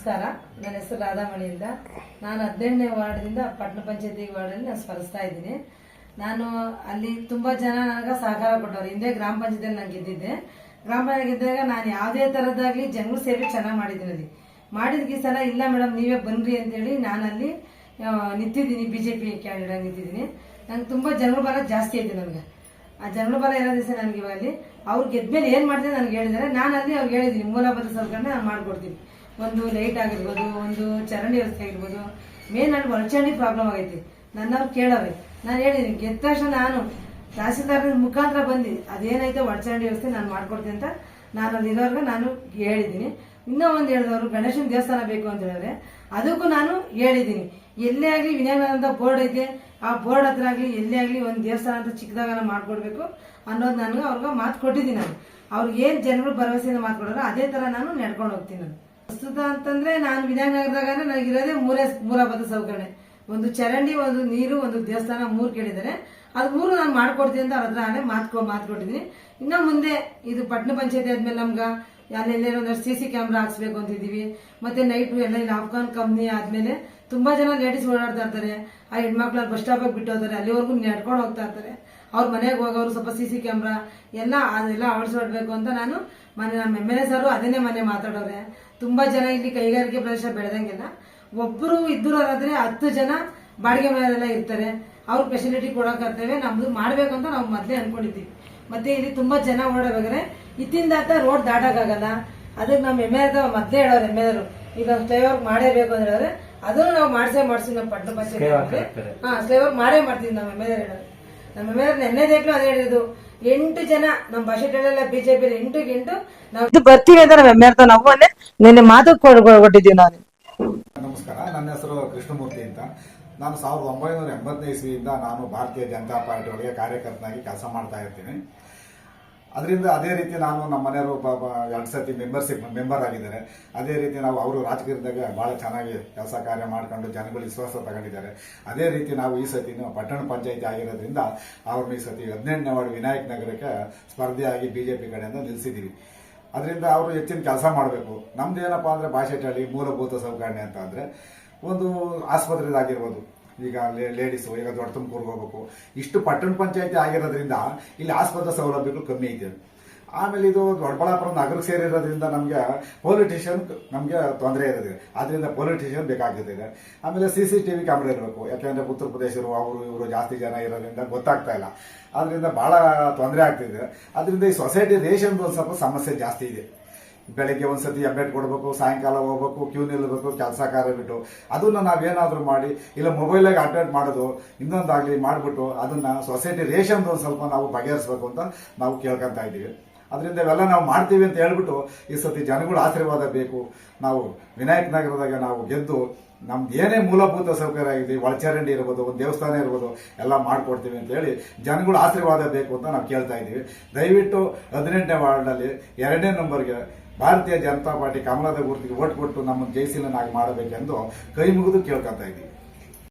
ನಮಸ್ಕಾರ. ನನ್ನ ಹೆಸರು ರಾಧಾಮಣಿ ಅಂತ. ನಾನು 18ನೇ ವಾರ್ಡ್ದಿಂದ ಪಟ್ಟಣ ಪಂಚಾಯತಿ ವಾರ್ಡಲ್ಲಿ ನಾನು ಸ್ಪರ್ಧಿಸ್ತಾ ಇದ್ದೀನಿ. ನಾನು ಅಲ್ಲಿ ತುಂಬಾ ಜನ ನನಗೆ ಸಹಕಾರ ಕೊಟ್ಟವ್ರು. ಹಿಂದೆ ಗ್ರಾಮ ಪಂಚಾಯತಿಯಲ್ಲಿ ನಾನು ಗೆದ್ದಿದ್ದೆ. ಗ್ರಾಮ ಪಂಚಾಯತ್ ಗೆದ್ದಾಗ ನಾನು ಯಾವುದೇ ತರದಾಗ್ಲಿ ಜನಗಳ ಸೇವೆ ಚೆನ್ನಾಗಿ ಮಾಡಿದ್ದೀನಿ. ಅಲ್ಲಿ ಮಾಡಿದ್ಕೆ ಈ ಸಲ ಇಲ್ಲ ಮೇಡಮ್ ನೀವೇ ಬನ್ರಿ ಅಂತೇಳಿ ನಾನು ಅಲ್ಲಿ ನಿಂತಿದ್ದೀನಿ. BJP candidate ನಿಂತಿದ್ದೀನಿ. ನಂಗೆ ತುಂಬಾ ಜನಗಳ ಬಲ ಜಾಸ್ತಿ ಐತೆ. ನನಗೆ ಆ ಜನಗಳ ಬಲ ಇರೋ ದಿವಸ ನನಗೆ ಇವಾಗ ಅಲ್ಲಿ ಅವ್ರು ಗೆದ್ಮೇಲೆ ಏನ್ ಮಾಡ್ತೀನಿ ನನಗೆ ಹೇಳಿದ್ದಾರೆ. ನಾನು ಅಲ್ಲಿ ಅವ್ರಿಗೆ ಹೇಳಿದ್ದೀನಿ ಮೂಲಭೂತ ಸೌಕರ್ಯ ನಾನು ಮಾಡ್ಕೊಡ್ತೀನಿ. ಒಂದು ಲೈಟ್ ಆಗಿರ್ಬೋದು, ಒಂದು ಚರಂಡಿ ವ್ಯವಸ್ಥೆ ಆಗಿರ್ಬೋದು. ಮೇನ್ ಅಲ್ಲಿ ಒಳಚರಂಡಿ ಪ್ರಾಬ್ಲಮ್ ಆಗೈತಿ. ನನ್ನವ್ರು ಕೇಳವ್ರೆ. ನಾನು ಹೇಳಿದ್ದೀನಿ ಗೆದ್ದ ತಕ್ಷಣ ನಾನು ತಹಸೀಲ್ದಾರ್ ಮುಖಾಂತರ ಬಂದು ಅದೇನೈತೆ ಒಳಚರಂಡಿ ವ್ಯವಸ್ಥೆ ನಾನು ಮಾಡ್ಕೊಡ್ತೀನಿ ಅಂತ ನಾನು ಅಲ್ಲಿ ಇರೋರ್ಗ ನಾನು ಹೇಳಿದ್ದೀನಿ. ಇನ್ನೂ ಒಂದು ಹೇಳಿದವರು ಗಣೇಶನ ದೇವಸ್ಥಾನ ಬೇಕು ಅಂತ ಹೇಳಿದ್ರೆ ಅದಕ್ಕೂ ನಾನು ಹೇಳಿದ್ದೀನಿ. ಎಲ್ಲೇ ಆಗಲಿ ವಿನಾಯಕ ಅಂತ ಬೋರ್ಡ್ ಐತೆ, ಆ ಬೋರ್ಡ್ ಹತ್ರ ಆಗಲಿ ಎಲ್ಲೇ ಆಗಲಿ ಒಂದು ದೇವಸ್ಥಾನ ಅಂತ ಚಿಕ್ಕದಾಗ ಮಾಡ್ಕೊಡ್ಬೇಕು ಅನ್ನೋದು ನನಗೆ ಅವ್ರಿಗೆ ಮಾತು ಕೊಟ್ಟಿದ್ದೀನಿ. ನಾನು ಅವ್ರಿಗೆ ಏನ್ ಜನಗಳು ಭರವಸೆಯಿಂದ ಮಾತು ಕೊಡೋರು ಅದೇ ತರ ನಾನು ನಡ್ಕೊಂಡು ಹೋಗ್ತೀನಿ. ನಾನು ಪ್ರಸ್ತುತ ಅಂತಂದ್ರೆ ನಾನು ವಿನಾಯಕನಗರದಾಗ ನನಗಿರೋದೇ ಮೂಲಭೂತ ಸೌಕರ್ಯ. ಒಂದು ಚರಂಡಿ, ಒಂದು ನೀರು, ಒಂದು ದೇವಸ್ಥಾನ 3 ಕೇಳಿದ್ದಾರೆ. ಅದು 3 ನಾನು ಮಾಡ್ಕೊಡ್ತೀನಿ ಅಂತ ಅವ್ರ ಹತ್ರ ಮಾತು ಕೊಟ್ಟಿದ್ದೀನಿ. ಇನ್ನ ಮುಂದೆ ಇದು ಪಟ್ಟಣ ಪಂಚಾಯತಿ ಆದ್ಮೇಲೆ ನಮ್ಗ ಅಲ್ಲೆಲ್ಲ ಒಂದಷ್ಟು CC ಕ್ಯಾಮ್ರಾ ಹಾಕ್ಸ್ಬೇಕು ಅಂತಿದೀವಿ. ಮತ್ತೆ ನೈಟ್ ಎಲ್ಲ ಇಲ್ಲಿ ಆಫ್ಘಾನ್ ಕಂಪ್ನಿ ಆದ್ಮೇಲೆ ತುಂಬಾ ಜನ ಲೇಡೀಸ್ ಓಡಾಡ್ತಾ ಇರ್ತಾರೆ. ಆ ಹೆಣ್ಮಕ್ಳು ಬಸ್ ಸ್ಟಾಪ್ ಬಿಟ್ಟು ಹೋಗ್ತಾರೆ, ಅಲ್ಲಿವರೆಗೂ ನಡ್ಕೊಂಡು ಹೋಗ್ತಾ ಇರ್ತಾರೆ. ಅವ್ರ ಮನೆಗೆ ಹೋಗೋರು ಸ್ವಲ್ಪ CC ಕ್ಯಾಮ್ರಾ ಅದೆಲ್ಲ ಅಳವಡಿಸ್ಕೊಡ್ಬೇಕು ಅಂತ ನಾನು ನಮ್ಮ MLA ಸಾರು ಅದನ್ನೇ ಮನೆ ಮಾತಾಡೋರೆ. ತುಂಬಾ ಜನ ಇಲ್ಲಿ ಕೈಗಾರಿಕೆ ಪ್ರದೇಶ ಬೆಳೆದಂಗೆಲ್ಲ ಒಬ್ಬರು ಇದ್ದರಾದ್ರೆ 10 ಜನ ಬಾಡಿಗೆ ಮನೆಯಲ್ಲ ಇರ್ತಾರೆ. ಅವ್ರ ಫೆಸಿಲಿಟಿ ಕೊಡೋಕರ್ತೇವೆ. ನಮ್ದು ಮಾಡ್ಬೇಕು ಅಂತ ನಾವು ಮೊದ್ಲೇ ಅನ್ಕೊಂಡಿದ್ದೀವಿ. ಮತ್ತೆ ಇಲ್ಲಿ ತುಂಬಾ ಜನ ಓಡಬೇಕಾದ್ರೆ ಇತ್ತಿಂದ ರೋಡ್ ದಾಟಕ್ಕಾಗಲ್ಲ. ಅದಕ್ಕೆ ನಮ್ಮ MLA ಮೊದ್ಲೇ ಹೇಳೋರು MLA ಈಗ ಫ್ಲೈಓವರ್ ಮಾಡೇಬೇಕು ಅಂತ ಹೇಳಿದ್ರೆ ಅದನ್ನು ನಾವು ಮಾಡಿಸಿ ನಮ್ಮ ಪಟ್ಟಣ ಪಂಚಾಯತ್ ಫ್ಲೈಓವರ್ ಮಾಡ್ತೀವಿ. ನಮ್ಮ MLA ಹೇಳೋದು. ನಮ್ಮ MLA ನೆನ್ನೆದೇಕ್ಲು ಅದೇ ಹೇಳಿದ್ದು 8 ಜನ ನಮ್ಮ ಭಾಷೆಗಳೆಲ್ಲ ಬಿಜೆಪಿ 8 ನಾವು ಬರ್ತೀವಿ ಅಂತ ನಮ್ಮ MLA ನಾವು ನಿನ್ನೆ ಮಾತು ಕೊಟ್ಟಿದ್ದೀವಿ. ನಾನು ನಮಸ್ಕಾರ. ನನ್ನ ಹೆಸರು ಕೃಷ್ಣಮೂರ್ತಿ ಅಂತ. ನಾನು 1980ನೇ ಇಸ್ವಿಯಿಂದ ನಾನು ಭಾರತೀಯ ಜನತಾ ಪಾರ್ಟಿ ಒಳಗೆ ಕಾರ್ಯಕರ್ತನಾಗಿ ಕೆಲಸ ಮಾಡ್ತಾ ಇರ್ತೀನಿ. ಅದರಿಂದ ಅದೇ ರೀತಿ ನಾನು ನಮ್ಮ ಮನೆಯವರು 2 ಸತಿ ಮೆಂಬರ್ ಆಗಿದ್ದಾರೆ. ಅದೇ ರೀತಿ ನಾವು ಅವರು ರಾಜಕೀಯದಾಗ ಬಹಳ ಚೆನ್ನಾಗಿ ಕೆಲಸ ಕಾರ್ಯ ಮಾಡ್ಕೊಂಡು ಜನಗಳು ವಿಶ್ವಾಸ ತಗೊಂಡಿದ್ದಾರೆ. ಅದೇ ರೀತಿ ನಾವು ಈ ಸತಿ ಪಟ್ಟಣ ಪಂಚಾಯತಿ ಆಗಿರೋದ್ರಿಂದ ಅವ್ರನ್ನ ಈ ಸತಿ 18ನೇ ವಾರ್ಡ್ ವಿನಾಯಕ ನಗರಕ್ಕೆ ಸ್ಪರ್ಧೆಯಾಗಿ ಬಿಜೆಪಿ ಕಡೆಯಿಂದ ನಿಲ್ಲಿಸಿದ್ದೀವಿ. ಅದರಿಂದ ಅವರು ಹೆಚ್ಚಿನ ಕೆಲಸ ಮಾಡಬೇಕು. ನಮ್ದೇನಪ್ಪಾ ಅಂದ್ರೆ ಭಾಷೆಟಳ್ಳಿ ಮೂಲಭೂತ ಸೌಕರ್ಯ ಅಂತ ಅಂದ್ರೆ ಒಂದು ಆಸ್ಪತ್ರೆದಾಗಿರ್ಬೋದು. ಈಗ ಲೇಡೀಸು ಈಗ ದೊಡ್ಡ ತುಮಕೂರ್ಗೆ ಹೋಗ್ಬೇಕು. ಇಷ್ಟು ಪಟ್ಟಣ ಪಂಚಾಯತಿ ಆಗಿರೋದ್ರಿಂದ ಇಲ್ಲಿ ಆಸ್ಪತ್ರೆ ಸೌಲಭ್ಯಗಳು ಕಮ್ಮಿ ಇದೆ. ಆಮೇಲೆ ಇದು ದೊಡ್ಡಬಳ್ಳಾಪುರ ನಗರಕ್ಕೆ ಸೇರಿರೋದ್ರಿಂದ ನಮಗೆ ಪೊಲಿಟಿಷಿಯನ್ ನಮಗೆ ತೊಂದರೆ ಇರೋದಿದೆ. ಆದ್ರಿಂದ ಪೊಲಿಟಿಷಿಯನ್ ಬೇಕಾಗಿದೆ. ಆಮೇಲೆ CCTV ಕ್ಯಾಮ್ರಾ ಇರಬೇಕು. ಯಾಕೆಂದ್ರೆ ಉತ್ತರ ಪ್ರದೇಶರು ಅವರು ಇವರು ಜಾಸ್ತಿ ಜನ ಇರೋದ್ರಿಂದ ಗೊತ್ತಾಗ್ತಾ ಇಲ್ಲ. ಆದ್ರಿಂದ ಬಹಳ ತೊಂದರೆ ಆಗ್ತಿದೆ. ಅದರಿಂದ ಈ ಸೊಸೈಟಿ ರೇಷನ್ ಒಂದು ಸ್ವಲ್ಪ ಸಮಸ್ಯೆ ಜಾಸ್ತಿ ಇದೆ. ಬೆಳಗ್ಗೆ ಒಂದ್ಸತಿ ಅಪ್ಡೇಟ್ ಕೊಡಬೇಕು, ಸಾಯಂಕಾಲ ಹೋಗ್ಬೇಕು, ಕ್ಯೂ ನಿಲ್ಲಬೇಕು, ಕೆಲಸ ಕಾರ್ಯ ಬಿಟ್ಟು ಅದನ್ನ ನಾವೇನಾದ್ರೂ ಮಾಡಿ ಇಲ್ಲ ಮೊಬೈಲಾಗಿ ಅಪ್ಡೇಟ್ ಮಾಡೋದು ಇನ್ನೊಂದಾಗ್ಲಿ ಮಾಡ್ಬಿಟ್ಟು ಅದನ್ನ ಸೊಸೈಟಿ ರೇಷನ್ ಒಂದು ಸ್ವಲ್ಪ ನಾವು ಬಗೆಹರಿಸಬೇಕು ಅಂತ ನಾವು ಕೇಳ್ಕೊಂತ ಇದ್ದೀವಿ. ಅದರಿಂದ ಇವೆಲ್ಲ ನಾವು ಮಾಡ್ತೀವಿ ಅಂತ ಹೇಳ್ಬಿಟ್ಟು ಈ ಸತಿ ಜನಗಳ ಆಶೀರ್ವಾದ ಬೇಕು. ನಾವು ವಿನಾಯಕ ನಗರದಾಗ ನಾವು ಗೆದ್ದು ನಮ್ದು ಏನೇ ಮೂಲಭೂತ ಸೌಕರ್ಯ ಆಗಿದೆ, ಒಳಚರಂಡಿ ಇರ್ಬೋದು, ಒಂದು ದೇವಸ್ಥಾನ ಇರ್ಬೋದು, ಎಲ್ಲ ಮಾಡ್ಕೊಡ್ತೀವಿ ಅಂತ ಹೇಳಿ ಜನಗಳ ಆಶೀರ್ವಾದ ಬೇಕು ಅಂತ ನಾವು ಕೇಳ್ತಾ ಇದ್ದೀವಿ. ದಯವಿಟ್ಟು 18ನೇ ವಾರ್ಡ್ನಲ್ಲಿ 2ನೇ ನಂಬರ್ಗೆ ಭಾರತೀಯ ಜನತಾ ಪಾರ್ಟಿ ಕಮಲದ ಗುರುತಿಗೆ ಓಟ್ ಕೊಟ್ಟು ನಮ್ಮನ್ನು ಜಯಶೀಲನಾಗಿ ಮಾಡಬೇಕೆಂದು ಕೈ ಮುಗಿದು ಕೇಳ್ಕೊತಾ ಇದ್ದೀವಿ.